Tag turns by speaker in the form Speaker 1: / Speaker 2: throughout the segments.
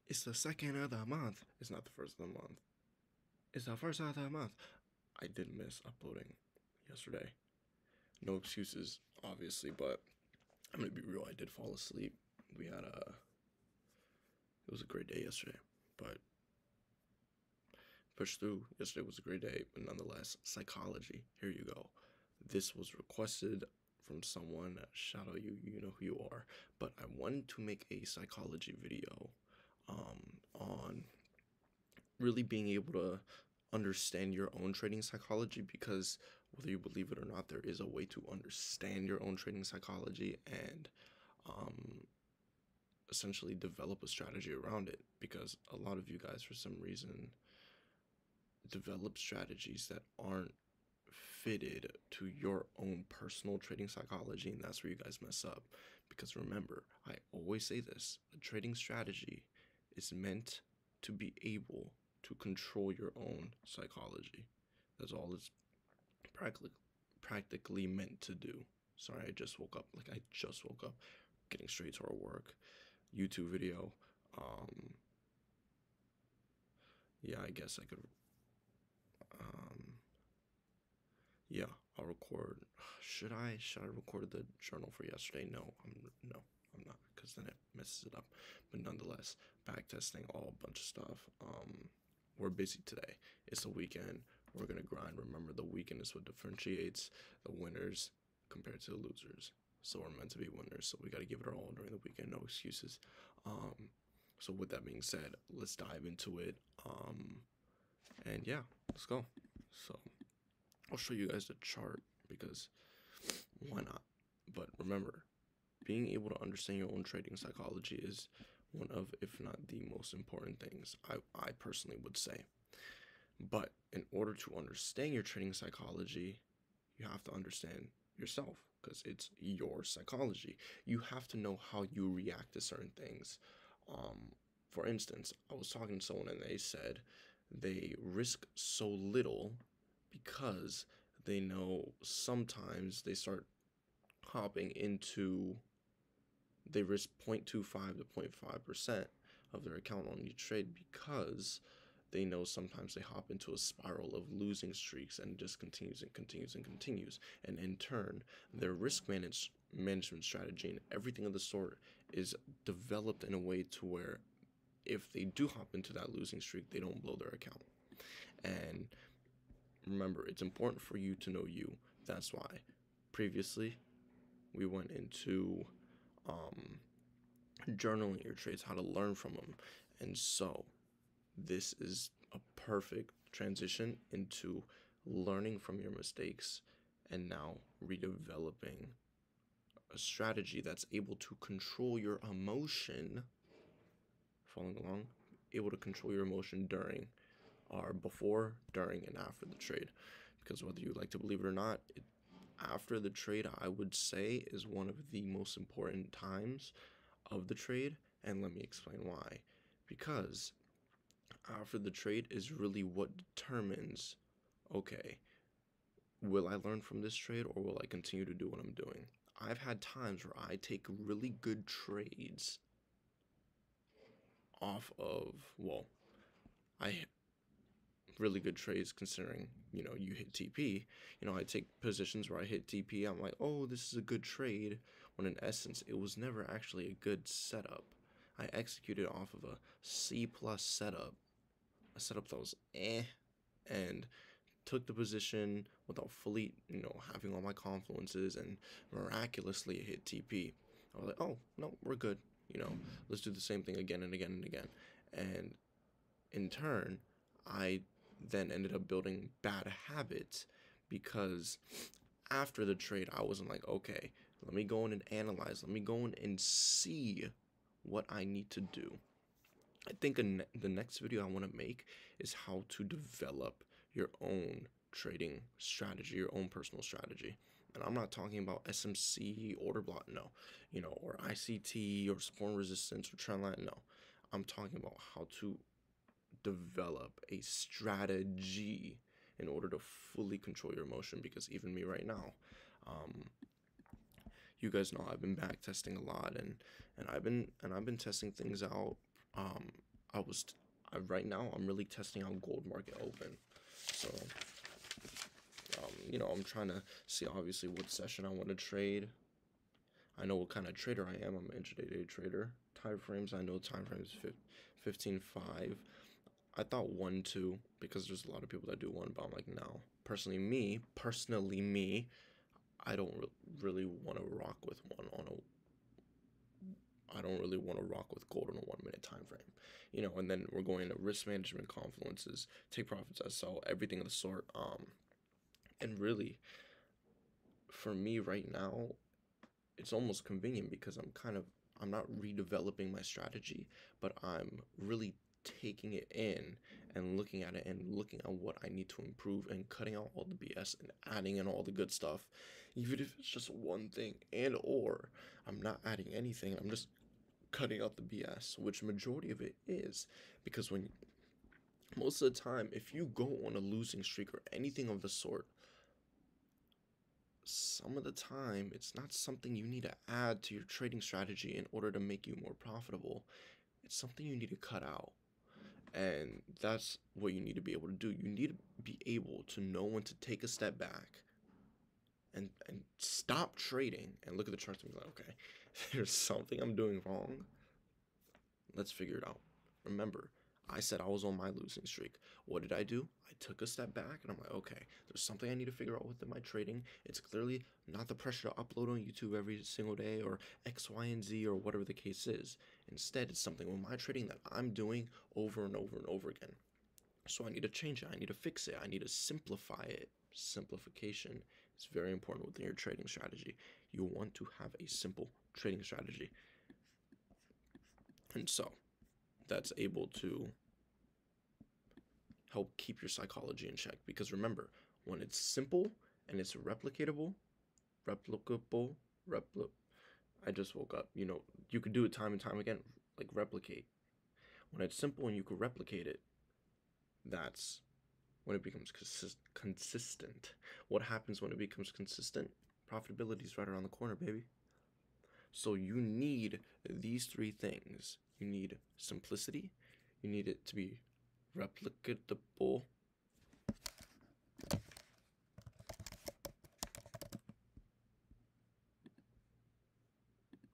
Speaker 1: It's the second of the month. It's not the first of the month. It's the first of the month. I did miss uploading yesterday. No excuses, obviously, but I'm gonna be real. I did fall asleep. We had it was a great day yesterday, but pushed through. Yesterday was a great day, but nonetheless, psychology. Here you go. This was requested from someone. Shout out you. You know who you are. But I wanted to make a psychology video on really being able to understand your own trading psychology, because whether you believe it or not, there is a way to understand your own trading psychology and um, essentially develop a strategy around it, because a lot of you guys for some reason develop strategies that aren't fitted to your own personal trading psychology, and that's where you guys mess up. Because remember, I always say this, a trading strategy is meant to be able to control your own psychology. That's all it's practically meant to do. Sorry, I just woke up. Like, I just woke up, getting straight to our work. YouTube video. Yeah, I guess I could. Um, yeah, I'll record. Should I? Should I record the journal for yesterday? No, I'm not, because then it messes it up. But nonetheless, back testing, all a bunch of stuff. We're busy today. It's a weekend. We're gonna grind. Remember, the weekend is what differentiates the winners compared to the losers. So we're meant to be winners. So we got to give it our all during the weekend. No excuses. So with that being said, let's dive into it. And yeah, let's go. So I'll show you guys the chart, because why not? But remember, being able to understand your own trading psychology is one of, if not the most important things, I personally would say. But in order to understand your trading psychology, you have to understand yourself, because it's your psychology. You have to know how you react to certain things. For instance, I was talking to someone and they said they risk so little because they know sometimes they start hopping into, they risk 0.25 to 0.5% of their account on each trade, because they know sometimes they hop into a spiral of losing streaks and it just continues and continues and continues. And in turn, their management strategy and everything of the sort is developed in a way to where if they do hop into that losing streak, they don't blow their account. And remember, it's important for you to know you. That's why previously we went into journaling your trades, how to learn from them. And so this is a perfect transition into learning from your mistakes and now redeveloping a strategy that's able to control your emotion. Following along, able to control your emotion during or before, during, and after the trade. Because whether you like to believe it or not, after the trade, I would say, is one of the most important times of the trade. And let me explain why. Because after the trade is really what determines, okay, will I learn from this trade or will I continue to do what I'm doing? I've had times where I take really good trades off of, well, I really good trades considering, you hit TP. I take positions where I hit TP. I'm like, oh, this is a good trade, when in essence, it was never actually a good setup. I executed off of a C plus setup, a setup that was and took the position without fully, having all my confluences, and miraculously it hit TP. I was like, oh, no, we're good. Let's do the same thing again and again and again. And in turn, I then ended up building bad habits, because after the trade, I wasn't like, okay, let me go in and analyze. Let me go in and see what I need to do. I think the next video I want to make is how to develop your own trading strategy, your own personal strategy. And I'm not talking about SMC, order block, no, or ICT, or support and resistance, or trend line, no. I'm talking about how to develop a strategy in order to fully control your emotion. Because even me right now, you guys know I've been back testing a lot, and I've been testing things out I was right now I'm really testing out gold market open. So I'm trying to see obviously what session I want to trade. I know what kind of trader I am. I'm an intraday day trader. Time frames, I know time frames 15.5. I thought 1-2 because there's a lot of people that do one, but I'm like, no. Personally me, I don't really want to rock with one on a. I don't really want to rock with gold on a 1 minute time frame, And then we're going into risk management, confluences, take profits, I sell, everything of the sort. And really, for me right now, it's almost convenient because I'm not redeveloping my strategy, but I'm really taking it in and looking at it and looking at what I need to improve and cutting out all the BS and adding in all the good stuff, even if it's just one thing, and or I'm not adding anything, I'm just cutting out the BS, which majority of it is, because when most of the time, if you go on a losing streak or anything of the sort, some of the time it's not something you need to add to your trading strategy in order to make you more profitable. It's something you need to cut out. And that's what you need to be able to do. You need to be able to know when to take a step back and stop trading and look at the charts and be like, okay, there's something I'm doing wrong. Let's figure it out. Remember, I said I was on my losing streak. What did I do? I took a step back and I'm like, okay, there's something I need to figure out within my trading. It's clearly not the pressure to upload on YouTube every single day or X, Y, and Z or whatever the case is. Instead, it's something with my trading that I'm doing over and over and over again. So I need to change it. I need to fix it. I need to simplify it. Simplification is very important within your trading strategy. You want to have a simple trading strategy. And so that's able to help keep your psychology in check. Because remember, when it's simple and it's replicable, I just woke up. You could do it time and time again, like replicate. When it's simple and you could replicate it, that's when it becomes consistent. What happens when it becomes consistent? Profitability is right around the corner, baby. So you need these three things. You need simplicity. You need it to be replicable.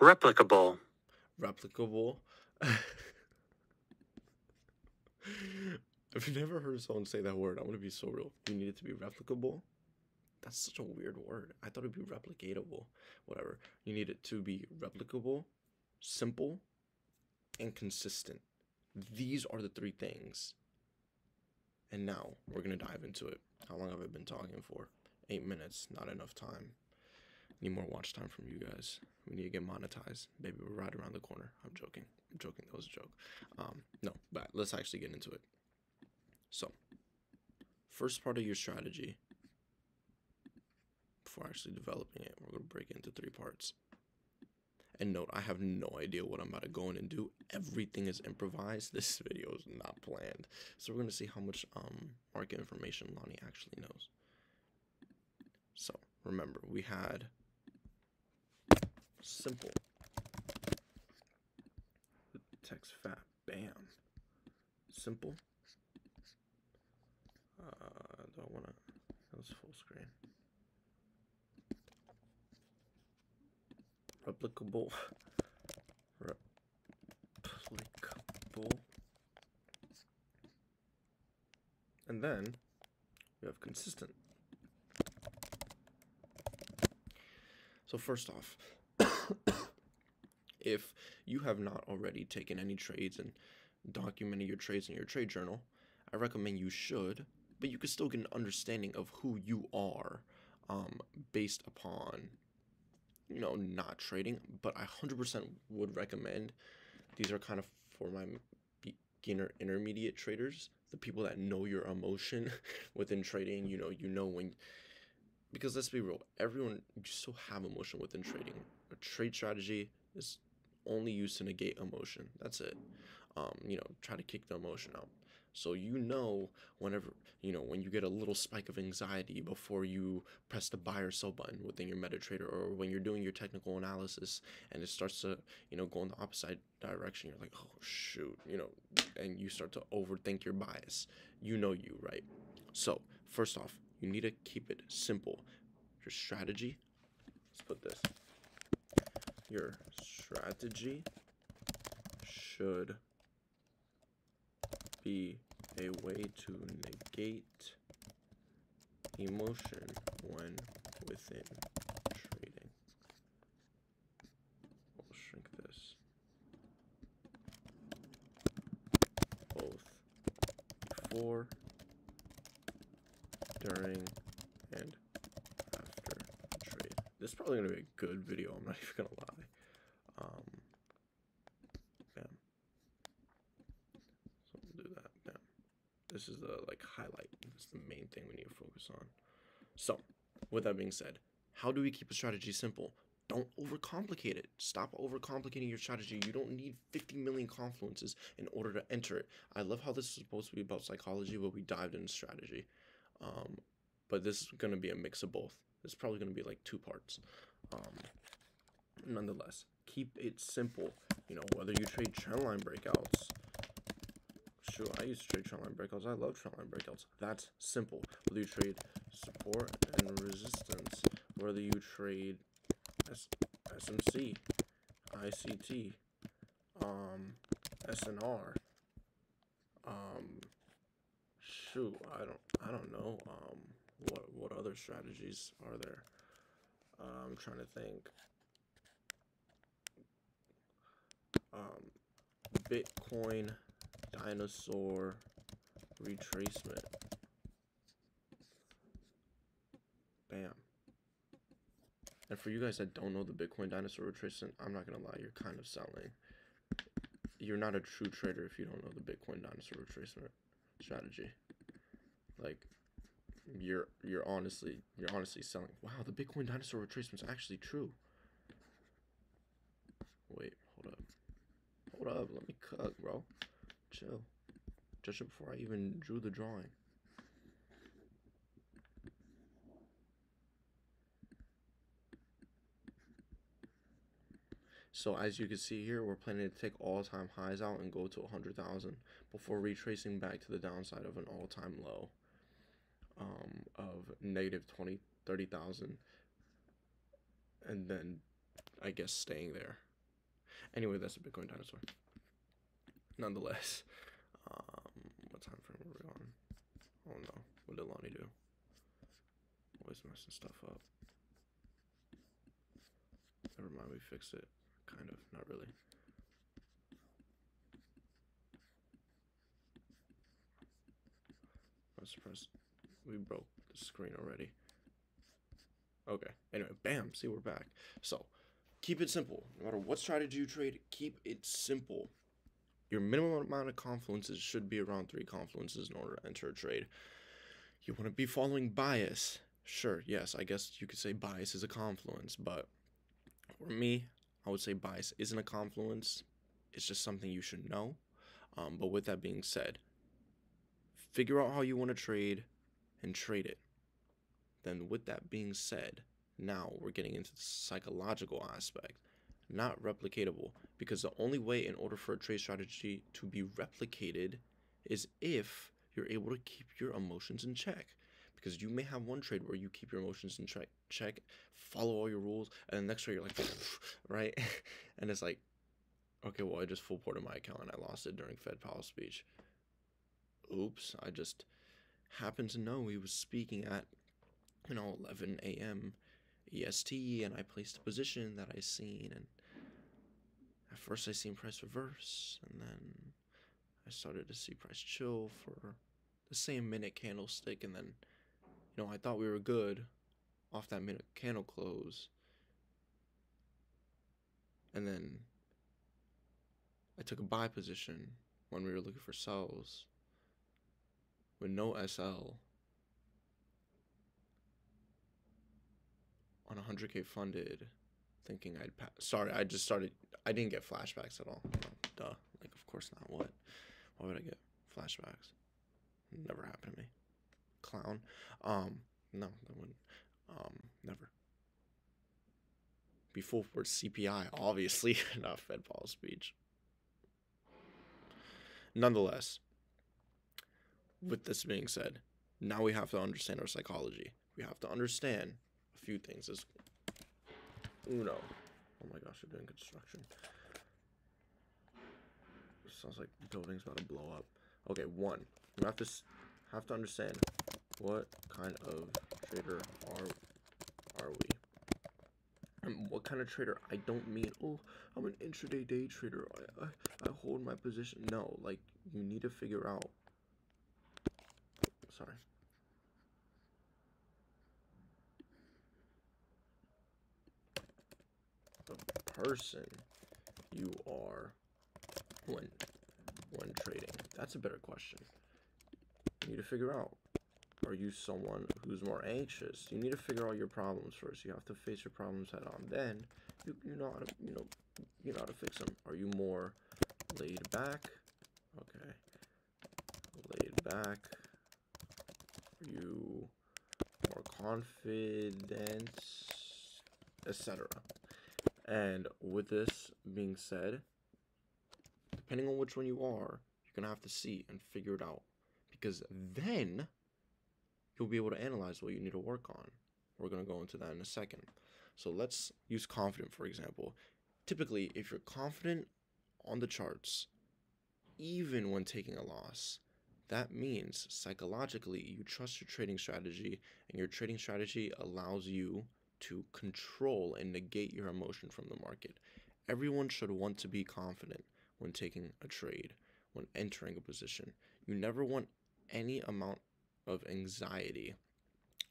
Speaker 1: Replicable. I've never heard someone say that word. I'm gonna be so real. You need it to be replicable. That's such a weird word. I thought it'd be replicatable. Whatever. You need it to be replicable, simple, and consistent. These are the three things. And now we're gonna dive into it. How long have I been talking for? 8 minutes. Not enough time. Need more watch time from you guys. We need to get monetized. Baby, we're right around the corner. I'm joking. That was a joke. No, but let's actually get into it. So, first part of your strategy, before actually developing it, we're going to break it into 3 parts. And note, I have no idea what I'm about to go in and do. Everything is improvised. This video is not planned. So we're going to see how much market information Lonnie actually knows. So, remember, we had simple. Text fat. Bam. Simple. Do I want to... That was full screen. Replicable. And then we have consistent. So first off, if you have not already taken any trades and documented your trades in your trade journal, I recommend you should, but you can still get an understanding of who you are based upon, not trading. But I 100% would recommend, these are kind of for my beginner intermediate traders, the people that know your emotion within trading. You know when, because let's be real, everyone, you still have emotion within trading. A trade strategy is only used to negate emotion. That's it. Try to kick the emotion out. So whenever when you get a little spike of anxiety before you press the buy or sell button within your MetaTrader, or when you're doing your technical analysis and it starts to go in the opposite direction, you're like, oh shoot, and you start to overthink your bias. Right? So first off, you need to keep it simple. Your strategy, let's put this, your strategy should be a way to negate emotion when within trading. We'll shrink this. Both before, during, and after trade. This is probably going to be a good video, I'm not even going to lie. Bam. So we'll do that. Bam. This is the highlight. That's the main thing we need to focus on. So, with that being said, how do we keep a strategy simple? Don't overcomplicate it. Stop overcomplicating your strategy. You don't need 50 million confluences in order to enter it. I love how this is supposed to be about psychology, but we dived into strategy. But this is going to be a mix of both. It's probably going to be like 2 parts. Nonetheless, keep it simple. Whether you trade trendline breakouts. Sure, I used to trade trendline breakouts. I love trendline breakouts. That's simple. Whether you trade support and resistance, whether you trade SMC, ICT, SNR, shoot, I don't know, what other strategies are there? I'm trying to think. Bitcoin, dinosaur, retracement. Bam. And for you guys that don't know the Bitcoin dinosaur retracement, I'm not gonna lie, you're kind of selling. You're not a true trader if you don't know the Bitcoin dinosaur retracement strategy. Like, you're honestly selling. Wow, the Bitcoin dinosaur retracement's actually true. Wait, hold up, let me cook, bro. Chill. Judge it before I even drew the drawing. So as you can see here, we're planning to take all-time highs out and go to 100,000 before retracing back to the downside of an all-time low of negative 30,000, and then I guess staying there. Anyway, that's a Bitcoin dinosaur. Nonetheless, what time frame are we on? Oh no, what did Lonnie do? Always messing stuff up. Never mind, we fixed it. Kind of, not really. I'm surprised we broke the screen already. Okay, anyway, bam, see, we're back. So, keep it simple. No matter what strategy you trade, keep it simple. Your minimum amount of confluences should be around 3 confluences in order to enter a trade. You want to be following bias. Sure, yes, I guess you could say bias is a confluence, but for me, I would say bias isn't a confluence. It's just something you should know. But with that being said, figure out how you want to trade and trade it. Then with that being said, now we're getting into the psychological aspect. Not replicatable, because the only way in order for a trade strategy to be replicated is if you're able to keep your emotions in check. Because you may have one trade where you keep your emotions in check, follow all your rules, and the next trade you're like, right? And it's like, okay, well, I just full ported my account and I lost it during Fed Powell's speech. Oops, I just happened to know he was speaking at 11 a.m. EST, and I placed a position that I seen, and at first I seen price reverse, and then I started to see price chill for the same minute candlestick, and then I thought we were good off that minute candle close, and then I took a buy position when we were looking for sells with no SL on 100K funded, thinking I'd pass. Sorry, I didn't get flashbacks at all. Duh. Like, of course not. What? Why would I get flashbacks? Never happened to me. Clown. No, that wouldn't. Never. Before for CPI, obviously, not Fed Paul speech. Nonetheless, with this being said, now we have to understand our psychology. We have to understand a few things. As Uno. Oh my gosh, we're doing construction. Sounds like the building's about to blow up. Okay, one. We have to understand what kind of trader are we. And what kind of trader? I don't mean, oh, I'm an intraday day trader. I hold my position. No, like, you need to figure out. Sorry. The person you are when trading. That's a better question. You need to figure out. Are you someone who's more anxious? You need to figure out your problems first. You have to face your problems head on. Then you know how to you know how to fix them. Are you more laid back? Okay, laid back. Are you more confident, etc. And with this being said, depending on which one you are, you're gonna have to see and figure it out, because then you'll be able to analyze what you need to work on. We're going to go into that in a second. So let's use confident, for example. Typically, if you're confident on the charts, even when taking a loss, that means psychologically you trust your trading strategy, and your trading strategy allows you to control and negate your emotion from the market. Everyone should want to be confident when taking a trade, when entering a position. You never want any amount of anxiety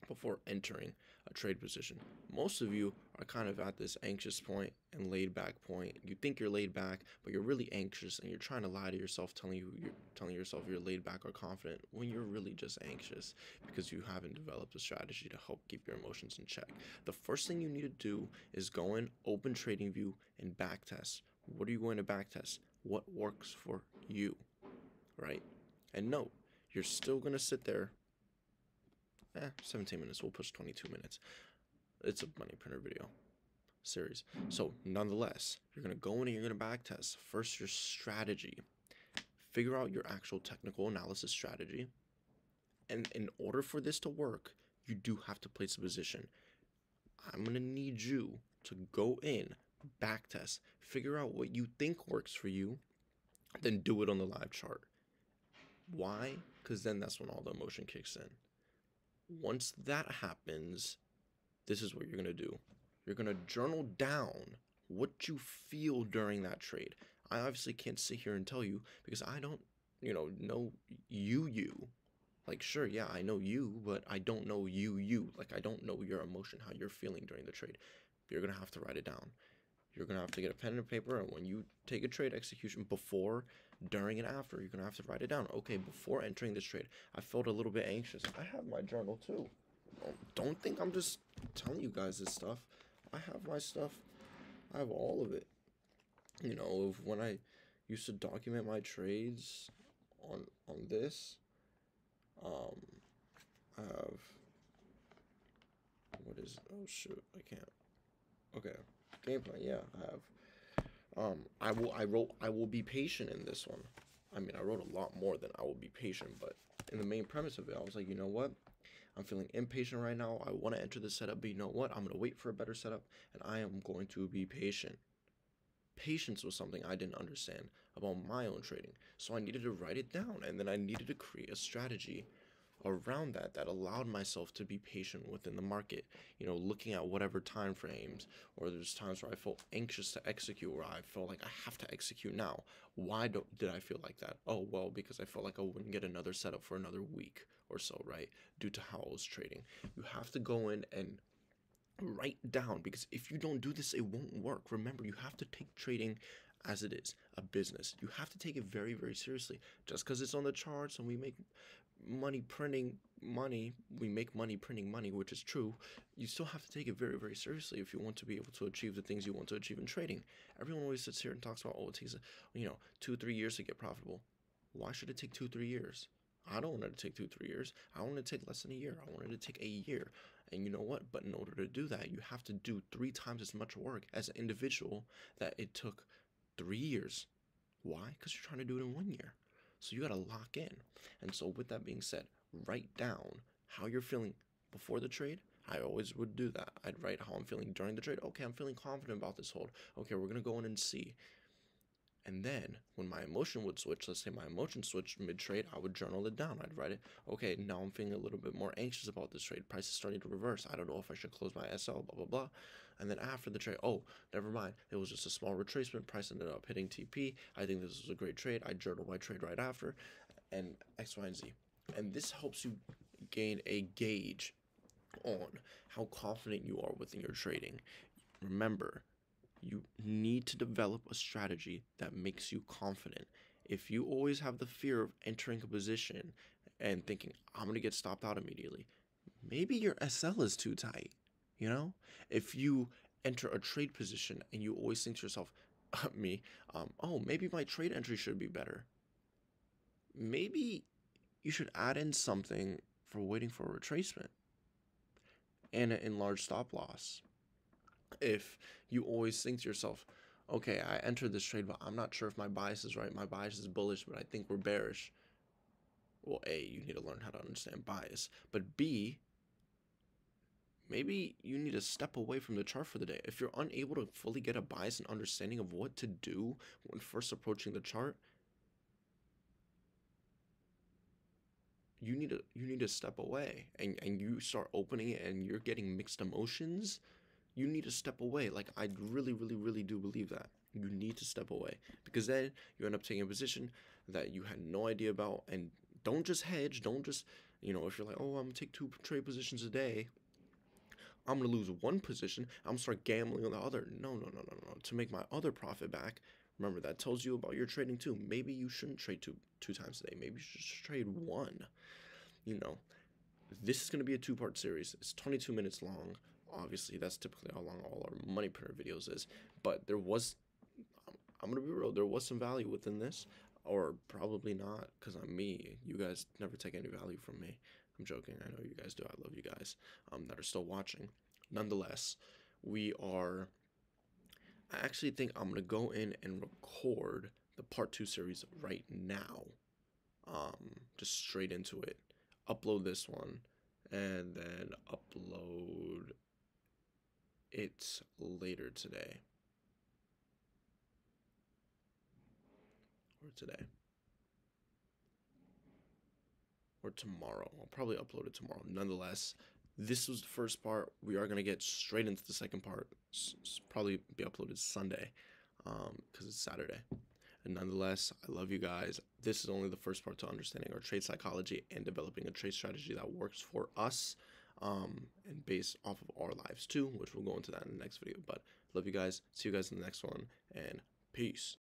Speaker 1: before entering a trade position. Most of you are kind of at this anxious point and laid back point. You think you're laid back, but you're really anxious, and you're trying to lie to yourself, telling yourself you're laid back or confident when you're really just anxious because you haven't developed a strategy to help keep your emotions in check. The first thing you need to do is go in, open TradingView, and backtest. What are you going to backtest? What works for you, right? And note, you're still going to sit there 17 minutes. We'll push 22 minutes. It's a money printer video series. So nonetheless, you're going to go in and you're going to backtest. First, your strategy. Figure out your actual technical analysis strategy. And in order for this to work, you do have to place a position. I'm going to need you to go in, backtest, figure out what you think works for you, then do it on the live chart. Why? Because then that's when all the emotion kicks in. Once that happens, this is what you're going to do. You're going to journal down what you feel during that trade. I obviously can't sit here and tell you because I don't, know you. Like, sure, yeah, I know you, but I don't know you. Like, I don't know your emotion, how you're feeling during the trade. You're going to have to write it down. You're going to have to get a pen and paper, and when you take a trade execution before, during, and after, you're going to have to write it down. Okay, before entering this trade, I felt a little bit anxious. I have my journal too. Don't think I'm just telling you guys this stuff. I have my stuff. I have all of it. When I used to document my trades on this, I have, what is, oh shoot, I can't. Okay, game plan, yeah, I have. I will be patient in this one. I mean, I wrote a lot more than I will be patient, but in the main premise of it, I was like, you know what? I'm feeling impatient right now. I want to enter the setup, but you know what? I'm going to wait for a better setup, and I am going to be patient. Patience was something I didn't understand about my own trading, so I needed to write it down, and then I needed to create a strategy around that allowed myself to be patient within the market, looking at whatever time frames, or there's times where I felt anxious to execute, or I felt like I have to execute now. Why did I feel like that? Oh, well, because I felt like I wouldn't get another setup for another week or so, right? Due to how I was trading. You have to go in and write down, because if you don't do this, it won't work. Remember, you have to take trading as it is, a business. You have to take it very, very seriously. Just because it's on the charts and we make money printing money, which is true, you still have to take it very, very seriously if you want to be able to achieve the things you want to achieve in trading. Everyone always sits here and talks about, oh, it takes 2-3 years to get profitable. Why should it take 2-3 years? I don't want it to take 2, 3 years. I want it to take less than a year. I want it to take a year. And you know what? But in order to do that, you have to do 3 times as much work as an individual that it took 3 years. Why? Because you're trying to do it in 1 year. So you got to lock in. And so, with that being said, write down how you're feeling before the trade. I always would do that. I'd write how I'm feeling during the trade. Okay, I'm feeling confident about this hold. Okay, we're going to go in and see. And then when my emotion would switch, let's say my emotion switched mid trade, I would journal it down. I'd write it, okay, now I'm feeling a little bit more anxious about this trade. Price is starting to reverse. I don't know if I should close my SL, blah, blah, blah. And then after the trade, oh, never mind. It was just a small retracement. Price ended up hitting TP. I think this was a great trade. I journal my trade right after, and X, Y, and Z. And this helps you gain a gauge on how confident you are within your trading. Remember, you need to develop a strategy that makes you confident. If you always have the fear of entering a position and thinking, I'm going to get stopped out immediately, maybe your SL is too tight. You know, if you enter a trade position and you always think to yourself, oh, maybe my trade entry should be better. Maybe you should add in something for waiting for a retracement and an enlarged stop loss. If you always think to yourself, okay, I entered this trade, but I'm not sure if my bias is right. My bias is bullish, but I think we're bearish. Well, A, you need to learn how to understand bias. But B, maybe you need to step away from the chart for the day. If you're unable to fully get a bias and understanding of what to do when first approaching the chart, you need to step away, and you start opening it and you're getting mixed emotions. You need to step away. Like, I really, really, really do believe that. You need to step away, because then you end up taking a position that you had no idea about. And don't just hedge. Don't just, if you're like, oh, I'm going to take 2 trade positions a day, I'm going to lose one position, I'm going to start gambling on the other. No, no, no, no, no. To make my other profit back, remember, that tells you about your trading too. Maybe you shouldn't trade two times a day. Maybe you should just trade one. This is going to be a 2-part series. It's 22 minutes long. Obviously, that's typically how long all our money printer videos is. But I'm going to be real, there was some value within this. Or probably not, because I'm me. You guys never take any value from me. I'm joking. I know you guys do. I love you guys that are still watching. Nonetheless, I actually think I'm going to go in and record the part 2 series right now. Just straight into it. Upload this one, and then upload it later today. Or tomorrow. I'll probably upload it tomorrow. Nonetheless, this was the first part. We are going to get straight into the second part. It's probably be uploaded Sunday, because it's Saturday. And nonetheless, I love you guys. This is only the first part to understanding our trade psychology and developing a trade strategy that works for us, and based off of our lives too, which we'll go into that in the next video. But love you guys. See you guys in the next one, and peace.